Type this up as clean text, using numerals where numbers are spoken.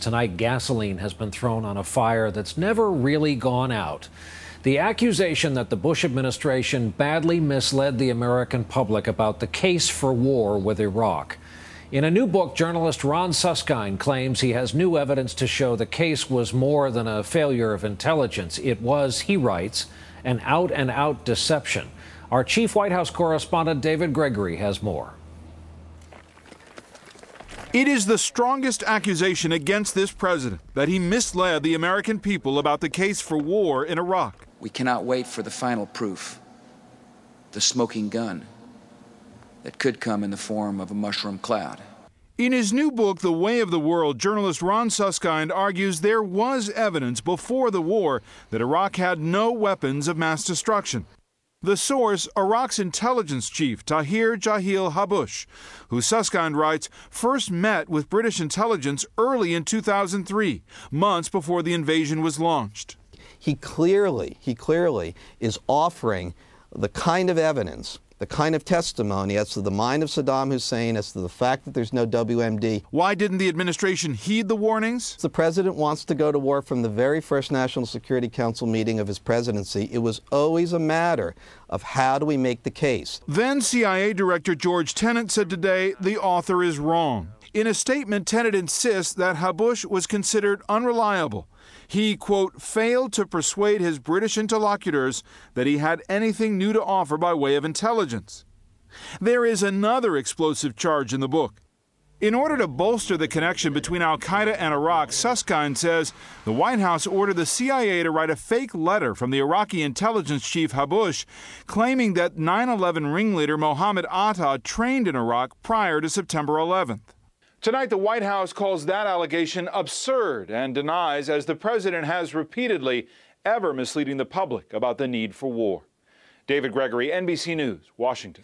Tonight, gasoline has been thrown on a fire that's never really gone out. The accusation that the Bush administration badly misled the American public about the case for war with Iraq. In a new book, journalist Ron Suskind claims he has new evidence to show the case was more than a failure of intelligence. It was, he writes, an out-and-out deception. Our chief White House correspondent David Gregory has more. It is the strongest accusation against this president that he misled the American people about the case for war in Iraq. We cannot wait for the final proof, the smoking gun that could come in the form of a mushroom cloud. In his new book, The Way of the World, journalist Ron Suskind argues there was evidence before the war that Iraq had no weapons of mass destruction. The source, Iraq's intelligence chief, Tahir Habbush, who Suskind writes first met with British intelligence early in 2003, months before the invasion was launched. He clearly is offering the kind of evidence, the kind of testimony as to the mind of Saddam Hussein, as to the fact that there's no WMD. Why didn't the administration heed the warnings? The president wants to go to war from the very first National Security Council meeting of his presidency. It was always a matter of how do we make the case. Then CIA Director George Tenet said today the author is wrong. In a statement, Tenet insists that Habbush was considered unreliable. He, quote, failed to persuade his British interlocutors that he had anything new to offer by way of intelligence. There is another explosive charge in the book. In order to bolster the connection between al-Qaeda and Iraq, Suskind says the White House ordered the CIA to write a fake letter from the Iraqi intelligence chief Habbush claiming that 9/11 ringleader Mohamed Atta trained in Iraq prior to September 11th. Tonight, the White House calls that allegation absurd and denies, as the president has repeatedly, ever misleading the public about the need for war. David Gregory, NBC News, Washington.